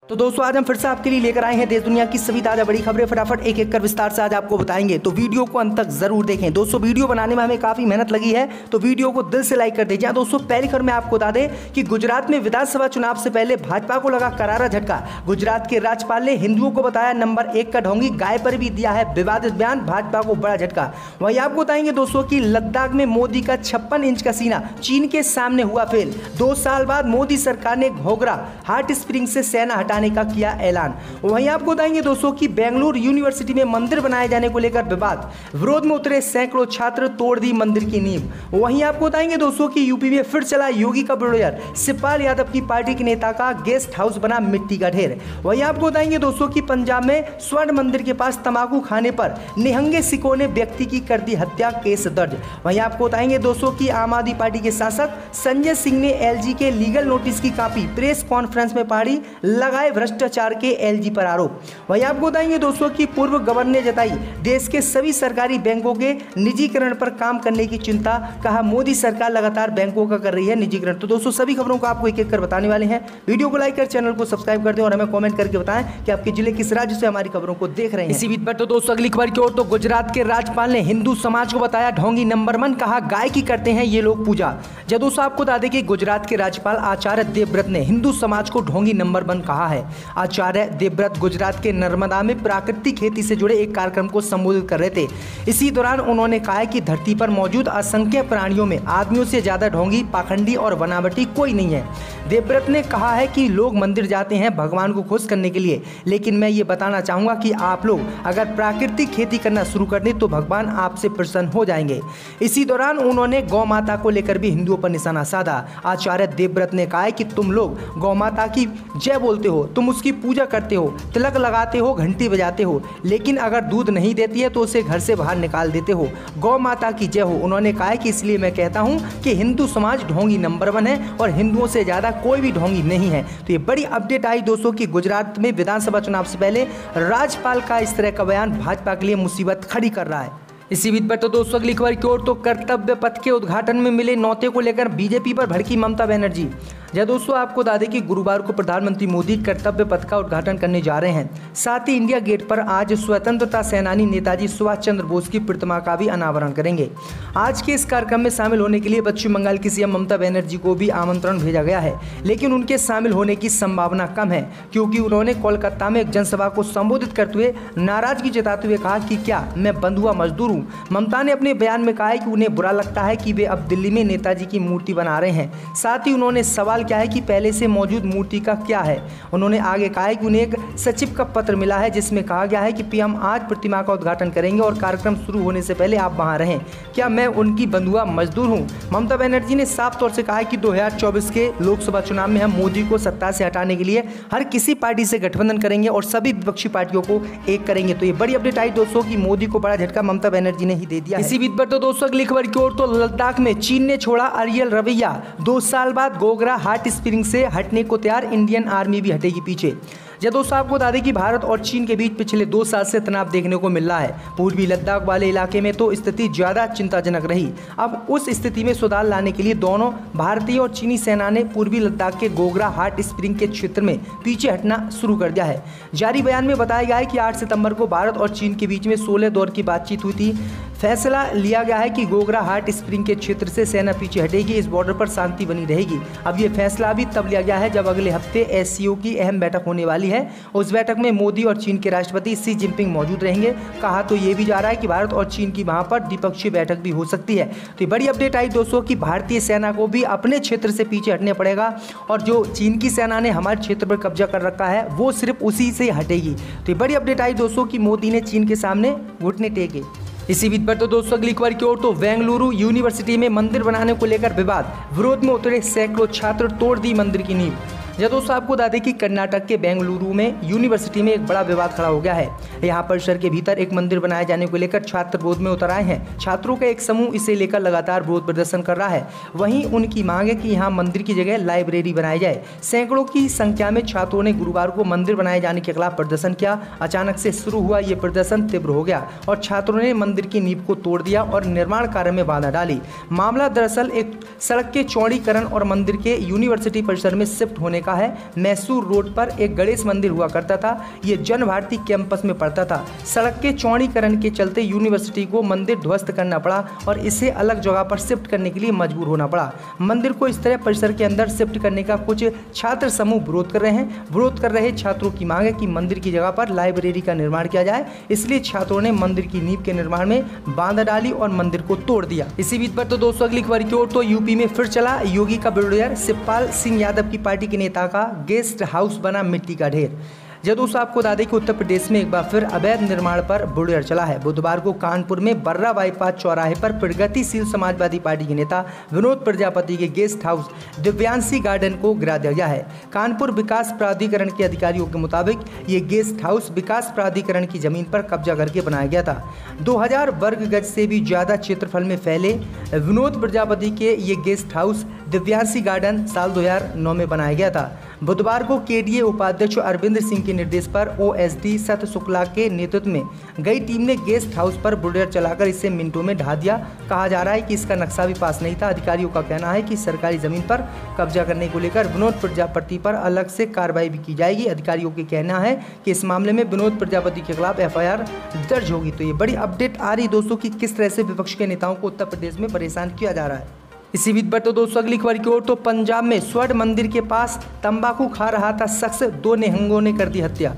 तो दोस्तों आज हम फिर से आपके लिए लेकर आए हैं देश दुनिया की सभी ताजा बड़ी खबरें। फटाफट एक एक कर विस्तार से आज आपको बताएंगे, तो वीडियो को अंत तक जरूर देखें। दोस्तों वीडियो बनाने में हमें काफी मेहनत लगी है, तो वीडियो को दिल से लाइक कर दीजिए। दोस्तों पहली खबर में आपको बता दें कि गुजरात में विधानसभा चुनाव से पहले भाजपा को लगा करारा झटका। गुजरात के राज्यपाल ने हिंदुओं को बताया नंबर 1 का ढोंगी, गाय पर भी दिया है विवादित बयान, भाजपा को बड़ा झटका। वहीं आपको बताएंगे दोस्तों की लद्दाख में मोदी का 56 इंच का सीना चीन के सामने हुआ फेल। 2 साल बाद मोदी सरकार ने घोघरा हॉट स्प्रिंग से सेना हटाने का किया ऐलान। वहीं आपको बताएंगे दोस्तों कि बेंगलुरु यूनिवर्सिटी में मंदिर बनाए जाने को लेकर विवाद, विरोध में उतरे सैकड़ों छात्र, तोड़ दी मंदिर की नींव। वहीं आपको बताएंगे दोस्तों कि यूपी में फिर चला योगी का बुलडोजर, शिवपाल यादव की पार्टी के नेता का गेस्ट हाउस बना मिट्टी का ढेर। वहीं आपको बताएंगे दोस्तों कि पंजाब में स्वर्ण मंदिर के पास तंबाकू खाने पर निहंगे सिखों ने व्यक्ति की कर दी हत्या, केस दर्ज। वहीं आपको बताएंगे दोस्तों की आम आदमी पार्टी के सांसद संजय सिंह ने एलजी के लीगल नोटिस की कॉपी प्रेस कॉन्फ्रेंस में पढ़ी, लगाए भ्रष्टाचार के एलजी पर आरोप। वहीं आपको बताएंगे दोस्तों कि पूर्व गवर्नर ने जताई देश के सभी सरकारी बैंकों के निजीकरण पर काम करने की चिंता, कहा मोदी सरकार लगातार बैंकों का कर रही है निजीकरण। तो दोस्तों सभी खबरों को आपको एक एक कर बताने वाले हैं। वीडियो को लाइक कर चैनल को सब्सक्राइब कर दें और हमें कमेंट करके बताएं कि आपके जिले किस राज्य से हमारी खबरों को देख रहे हैं। इसी बीच पर तो दोस्तों अगली खबर की ओर, तो गुजरात के राज्यपाल ने हिंदू समाज को बताया ढोंगी नंबर 1, कहा गाय की करते हैं ये लोग पूजा। जब दोस्तों आपको बता दें कि गुजरात के राज्यपाल आचार्य देवव्रत ने हिंदू समाज को ढोंगी नंबर 1 कहा है। आचार्य देवव्रत गुजरात के नर्मदा में प्राकृतिक खेती से जुड़े एक कार्यक्रम को संबोधित कर रहे थे। इसी दौरान उन्होंने कहा कि धरती पर मौजूद असंख्य प्राणियों में आदमियों से ज्यादा ढोंगी, पाखंडी और बनावटी कोई नहीं है। देवव्रत ने कहा है कि लोग मंदिर जाते हैं भगवान को खुश करने के लिए, लेकिन मैं ये बताना चाहूंगा कि आप लोग अगर प्राकृतिक खेती करना शुरू कर दें तो भगवान आपसे प्रसन्न हो जाएंगे। इसी दौरान उन्होंने गौ माता को लेकर भी हिंदुओं पर निशाना साधा। आचार्य देवव्रत ने कहा है कि तुम लोग गौ माता की जय बोलते हो, तुम उसकी पूजा करते हो, तिलक लगाते हो, घंटी बजाते हो, लेकिन अगर दूध नहीं देती है तो उसे घर से बाहर निकाल देते हो। गौ माता की जय हो। उन्होंने कहा कि इसलिए मैं कहता हूं कि हिंदू समाज ढोंगी नंबर 1 है और हिंदुओं से ज्यादा कोई भी ढोंगी नहीं है। तो ये बड़ी अपडेट आई दोस्तों कि गुजरात में विधानसभा चुनाव से पहले राज्यपाल का इस तरह का बयान भाजपा के लिए मुसीबत खड़ी कर रहा है। इसी बीच पर तो दोस्तों अगली खबर की ओर, तो कर्तव्य पथ के उद्घाटन में मिले न्योते को लेकर बीजेपी पर भड़की ममता बनर्जी। जब दोस्तों आपको बता दें कि गुरुवार को प्रधानमंत्री मोदी कर्तव्य पथ का उद्घाटन करने जा रहे हैं। साथ ही इंडिया गेट पर आज स्वतंत्रता सेनानी नेताजी सुभाष चंद्र बोस की प्रतिमा का भी अनावरण करेंगे। आज के इस कार्यक्रम में शामिल होने के लिए पश्चिम बंगाल की सीएम ममता बनर्जी को भी आमंत्रण भेजा गया है, लेकिन उनके शामिल होने की संभावना कम है, क्योंकि उन्होंने कोलकाता में एक जनसभा को संबोधित करते हुए नाराजगी जताते हुए कहा कि क्या मैं बंधुआ मजदूर हूँ। ममता ने अपने बयान में कहा है कि उन्हें बुरा लगता है कि वे अब दिल्ली में नेताजी की मूर्ति बना रहे हैं। साथ ही उन्होंने सवाल क्या है कि पहले से मौजूद मूर्ति का क्या है। उन्होंने आगे कहा है कि उन्हें एक सचिव का पत्र मिला है जिसमें कहा गया है कि पीएम आज प्रतिमा का उद्घाटन करेंगे और कार्यक्रम शुरू होने से पहले आप वहां रहें। क्या मैं उनकी बंधुआ मजदूर हूं? ममता बनर्जी ने साफ तौर से कहा है कि 2024 के लोकसभा चुनाव में हम मोदी को सत्ता से हटाने के लिए हर किसी पार्टी से गठबंधन करेंगे और सभी विपक्षी पार्टियों को एक करेंगे। तो ये बड़ी अपडेट आई दोस्तों की मोदी को बड़ा झटका ममता बनर्जी ने ही दे दिया। इसी बीच पर तो दोस्तों अगली खबर की ओर, तो लद्दाख में चीन ने छोड़ा अरियल रवैया। 2 साल बाद घोघरा हॉट स्प्रिंग से हटने को तैयार, इंडियन आर्मी भी हटेगी पीछे। जब दोस्तों आपको बता दें कि भारत और चीन के बीच पिछले 2 साल से तनाव देखने को मिल रहा है। पूर्वी लद्दाख वाले इलाके में तो स्थिति ज्यादा चिंताजनक रही। अब उस स्थिति में सुधार लाने के लिए दोनों भारतीय और चीनी सेना ने पूर्वी लद्दाख के घोघरा हॉट स्प्रिंग के क्षेत्र में पीछे हटना शुरू कर दिया है। जारी बयान में बताया गया है कि 8 सितंबर को भारत और चीन के बीच में 16 दौर की बातचीत हुई थी। फैसला लिया गया है कि घोघरा हॉट स्प्रिंग के क्षेत्र से सेना पीछे हटेगी, इस बॉर्डर पर शांति बनी रहेगी। अब ये फैसला भी तब लिया गया है जब अगले हफ्ते एससीओ की अहम बैठक होने वाली है। उस बैठक में मोदी और चीन के राष्ट्रपति शी जिनपिंग मौजूद रहेंगे। कहा तो ये भी जा रहा है कि भारत और चीन की वहां पर द्विपक्षीय बैठक भी हो सकती है। तो ये बड़ी अपडेट आई दोस्तों कि भारतीय सेना को भी अपने क्षेत्र से पीछे हटने पड़ेगा और जो चीन की सेना ने हमारे क्षेत्र पर कब्जा कर रखा है वो सिर्फ उसी से हटेगी। तो ये बड़ी अपडेट आई दोस्तों कि मोदी ने चीन के सामने घुटने टेके। इसी बीच पर तो दोस्तों अगली खबर की ओर, तो बेंगलुरु यूनिवर्सिटी में मंदिर बनाने को लेकर विवाद, विरोध में उतरे सैकड़ों छात्र, तोड़ दी मंदिर की नींव। जब दोस्तों आपको बता दें कि कर्नाटक के बेंगलुरु में यूनिवर्सिटी में एक बड़ा विवाद खड़ा हो गया है। यहाँ परिसर के भीतर एक मंदिर बनाए जाने को लेकर छात्र विरोध में उतर आए हैं। छात्रों का एक समूह इसे लेकर लगातार विरोध प्रदर्शन कर रहा है। वहीं उनकी मांग है कि यहाँ मंदिर की जगह लाइब्रेरी बनाई जाए। सैकड़ों की संख्या में छात्रों ने गुरुवार को मंदिर बनाए जाने के खिलाफ प्रदर्शन किया। अचानक से शुरू हुआ ये प्रदर्शन तीव्र हो गया और छात्रों ने मंदिर की नींव को तोड़ दिया और निर्माण कार्य में बाधा डाली। मामला दरअसल एक सड़क के चौड़ीकरण और मंदिर के यूनिवर्सिटी परिसर में शिफ्ट होने कहा है, मैसूर रोड पर एक गणेश मंदिर हुआ करता था। ये जन भारती कैंपस में पड़ता था। सड़क के चौड़ीकरण के चलते यूनिवर्सिटी को मंदिर ध्वस्त करना पड़ा और इसे अलग जगह पर शिफ्ट करने के लिए मजबूर होना पड़ा। मंदिर को इस तरह परिसर के अंदर शिफ्ट करने का कुछ छात्र समूह विरोध कर रहे हैं। विरोध कर रहे छात्रों की मांग है कि मंदिर की जगह पर लाइब्रेरी का निर्माण किया जाए। इसलिए छात्रों ने मंदिर की नींव के निर्माण में बाधा डाली और मंदिर को तोड़ दिया। इसी बीच पर तो दोस्तों अगली खबर की ओर तो यूपी में फिर चला योगी का बुलडोजर। शिवपाल सिंह यादव की पार्टी के नेता का गेस्ट हाउस बना मिट्टी का ढेर। दोस्तों आपको बता दें कि उत्तर प्रदेश में एक बार फिर अवैध निर्माण पर बुलडोजर चला है। बुधवार को कानपुर में बर्रा बाईपास चौराहे पर प्रगतिशील समाजवादी पार्टी के नेता विनोद प्रजापति के गेस्ट हाउस दिव्यांशी गार्डन को गिरा दिया गया है। कानपुर विकास प्राधिकरण के अधिकारियों के मुताबिक ये गेस्ट हाउस विकास प्राधिकरण की जमीन पर कब्जा करके बनाया गया था। 2000 वर्ग गज से भी ज्यादा क्षेत्रफल में फैले विनोद प्रजापति के ये गेस्ट हाउस दिव्यांशी गार्डन साल 2009 में बनाया गया था। बुधवार को केडीए उपाध्यक्ष अरविंद सिंह के निर्देश पर ओएसडी सत शुक्ला के नेतृत्व में गई टीम ने गेस्ट हाउस पर बुलडोजर चलाकर इसे मिनटों में ढा दिया। कहा जा रहा है कि इसका नक्शा भी पास नहीं था। अधिकारियों का कहना है कि सरकारी जमीन पर कब्जा करने को लेकर विनोद प्रजापति पर अलग से कार्रवाई भी की जाएगी। अधिकारियों का कहना है कि इस मामले में विनोद प्रजापति के खिलाफ एफआईआर दर्ज होगी। तो ये बड़ी अपडेट आ रही दोस्तों की किस तरह से विपक्ष के नेताओं को उत्तर प्रदेश में परेशान किया जा रहा है। इसी बीच पर तो दोस्तों अगली खबर की ओर तो पंजाब में स्वर्ण मंदिर के पास तंबाकू खा रहा था शख्स, 2 निहंगों ने कर दी हत्या।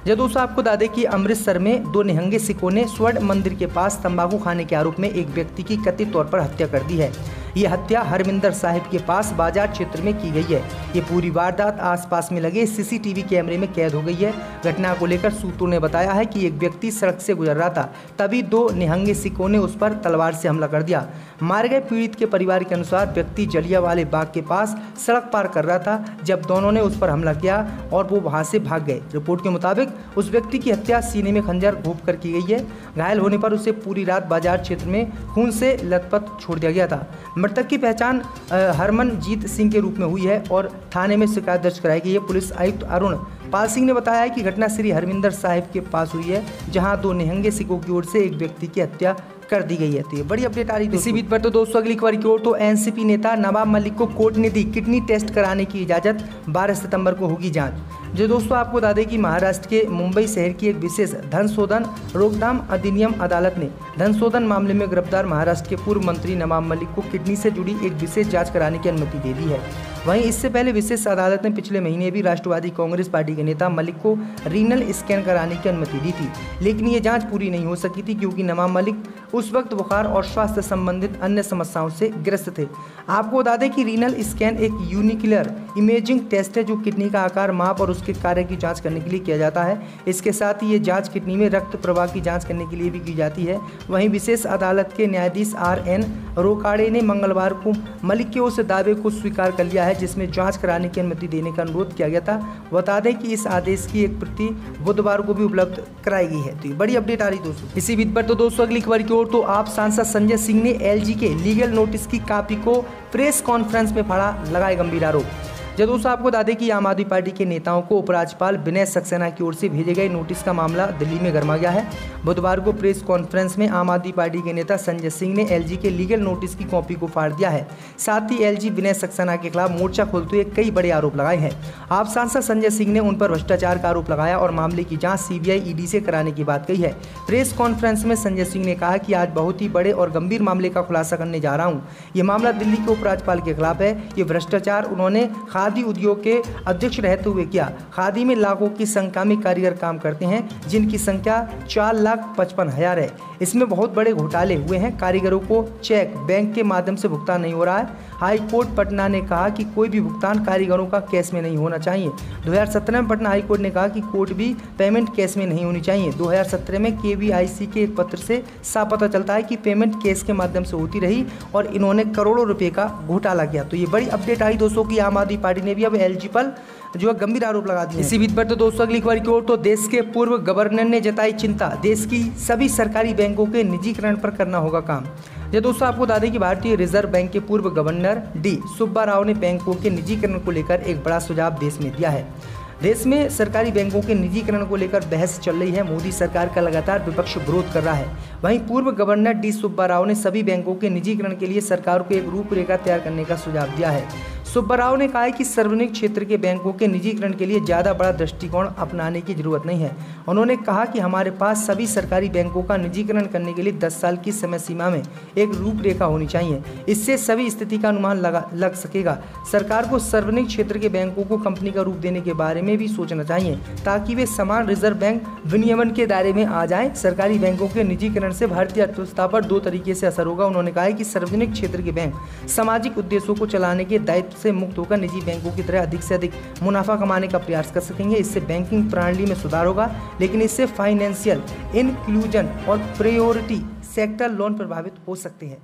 दोस्तों आपको बता दें कि अमृतसर में 2 निहंगे सिखों ने स्वर्ण मंदिर के पास तंबाकू खाने के आरोप में एक व्यक्ति की कथित तौर पर हत्या कर दी है। ये हत्या हरमिंदर साहिब के पास बाजार क्षेत्र में की गई है। ये पूरी वारदात आसपास में लगे सीसीटीवी कैमरे में कैद हो गई है। घटना को लेकर सूत्रों ने बताया है कि एक व्यक्ति सड़क से गुजर रहा था, तभी 2 निहंगे सिखों ने उस पर तलवार से हमला कर दिया। मारे गए पीड़ित के परिवार के अनुसार व्यक्ति जलियांवाले बाग के पास सड़क पार कर रहा था जब दोनों ने उस पर हमला किया और वो वहां से भाग गए। रिपोर्ट के मुताबिक उस व्यक्ति की हत्या सीने में खंजर घोंप कर की गई है। घायल होने पर उसे पूरी रात बाजार क्षेत्र में खून से लथपथ छोड़ दिया गया था। मृतक की पहचान हरमनजीत सिंह के रूप में हुई है और थाने में शिकायत दर्ज कराई गई है। पुलिस आयुक्त अरुण पाल सिंह ने बताया है कि घटना श्री हरमिंदर साहिब के पास हुई है, जहां 2 निहंगे सिखों की ओर से एक व्यक्ति की हत्या कर दी गई है। तो ये बड़ी अपडेट आ रही है। इसी बीच पर तो दोस्तों अगली खबर की ओर तो एनसीपी नेता नवाब मलिक को कोर्ट ने दी किडनी टेस्ट कराने की इजाजत। 12 सितंबर को होगी जांच। दोस्तों आपको बता दें कि महाराष्ट्र के मुंबई शहर की एक विशेष धन शोधन रोकथाम अधिनियम अदालत ने धन शोधन मामले में गिरफ्तार महाराष्ट्र के पूर्व मंत्री नवाब मलिक को किडनी से जुड़ी एक विशेष जांच कराने की अनुमति दे दी है। वहीं इससे पहले विशेष अदालत ने पिछले महीने भी राष्ट्रवादी कांग्रेस पार्टी के नेता मलिक को रीनल स्कैन कराने की अनुमति दी थी, लेकिन ये जांच पूरी नहीं हो सकी थी क्योंकि नवाब मलिक उस वक्त बुखार और स्वास्थ्य संबंधित अन्य समस्याओं से ग्रस्त थे। आपको बता दें कि रीनल स्कैन एक यूनिकुलर इमेजिंग टेस्ट है जो किडनी का आकार, माप और उसके कार्य की जांच करने के लिए किया जाता है। इसके साथ ही ये जांच किडनी में रक्त प्रवाह की जांच करने के लिए भी की जाती है। वहीं विशेष अदालत के न्यायाधीश RN रोकाड़े ने मंगलवार को मलिक के उस दावे को स्वीकार कर लिया है जिसमें जांच कराने की अनुमति देने का अनुरोध किया गया था। बता दें कि इस आदेश की एक प्रति बुधवार को भी उपलब्ध कराई गई है। तो बड़ी अपडेट आ रही दोस्तों। इसी बीच पर तो दोस्तों अगली खबर की ओर तो आप सांसद संजय सिंह ने LG के लीगल नोटिस की कॉपी को प्रेस कॉन्फ्रेंस में फाड़ा, लगाए गंभीर आरोप। दोस्तों आपको बता दें कि आम आदमी पार्टी के नेताओं को उपराज्यपाल विनय सक्सेना की ओर से भेजे गए नोटिस का मामला दिल्ली में गरमा गया है। बुधवार को प्रेस कॉन्फ्रेंस में आम आदमी पार्टी के नेता संजय सिंह ने LG के लीगल नोटिस की कॉपी को फाड़ दिया है। साथ ही LG विनय सक्सेना के खिलाफ मोर्चा खोलते हुए कई बड़े आरोप लगाए हैं। आप सांसद संजय सिंह ने उन पर भ्रष्टाचार का आरोप लगाया और मामले की जाँच CBI ED से कराने की बात कही है। प्रेस कॉन्फ्रेंस में संजय सिंह ने कहा कि आज बहुत ही बड़े और गंभीर मामले का खुलासा करने जा रहा हूँ। ये मामला दिल्ली के उपराज्यपाल के खिलाफ है। ये भ्रष्टाचार उन्होंने खादी उद्योग के अध्यक्ष रहते हुए किया। खादी में लाखों की संख्या में कारीगर काम करते हैं जिनकी संख्या 4,55,000 है। इसमें बहुत बड़े घोटाले हुए हैं। कारीगरों को चेक बैंक के माध्यम से भुगतान नहीं हो रहा है। हाई कोर्ट पटना ने कहा कि कोई भी भुगतान कारीगरों का कैश में नहीं होना चाहिए। 2017 में पटना हाई कोर्ट ने कहा कि कोर्ट भी पेमेंट कैश में नहीं होनी चाहिए। 2017 में KVIC के एक पत्र से साफ पता चलता है कि पेमेंट कैश के माध्यम से होती रही और इन्होंने करोड़ों रुपए का घोटाला किया। तो ये बड़ी अपडेट आई दोस्तों की आम आदमी पार्टी ने भी अब LG पर जो गंभीर आरोप लगा दिए। इसी बीच पर तो दोस्तों अगली खबर की ओर तो देश के पूर्व गवर्नर ने जताई चिंता, देश की सभी सरकारी बैंकों के निजीकरण पर करना होगा काम। दोस्तों आपको बता दें कि भारतीय रिजर्व बैंक के पूर्व गवर्नर D सुब्बा राव ने बैंकों के निजीकरण को लेकर एक बड़ा सुझाव देश में दिया है। देश में सरकारी बैंकों के निजीकरण को लेकर बहस चल रही है। मोदी सरकार का लगातार विपक्ष विरोध कर रहा है। वहीं पूर्व गवर्नर D सुब्बा राव ने सभी बैंकों के निजीकरण के लिए सरकार को एक रूपरेखा तैयार करने का सुझाव दिया है। सुब्बाराव ने कहा है कि सार्वजनिक क्षेत्र के बैंकों के निजीकरण के लिए ज़्यादा बड़ा दृष्टिकोण अपनाने की जरूरत नहीं है। उन्होंने कहा कि हमारे पास सभी सरकारी बैंकों का निजीकरण करने के लिए 10 साल की समय सीमा में एक रूपरेखा होनी चाहिए। इससे सभी स्थिति का अनुमान लग सकेगा। सरकार को सार्वजनिक क्षेत्र के बैंकों को कंपनी का रूप देने के बारे में भी सोचना चाहिए ताकि वे समान रिजर्व बैंक विनियमन के दायरे में आ जाएं। सरकारी बैंकों के निजीकरण से भारतीय अर्थव्यवस्था पर 2 तरीके से असर होगा। उन्होंने कहा है कि सार्वजनिक क्षेत्र के बैंक सामाजिक उद्देश्यों को चलाने के दायित्व से मुक्त होकर निजी बैंकों की तरह अधिक से अधिक मुनाफा कमाने का प्रयास कर सकेंगे। इससे बैंकिंग प्रणाली में सुधार होगा, लेकिन इससे फाइनेंशियल इंक्लूजन और प्रायोरिटी सेक्टर लोन प्रभावित हो सकते हैं।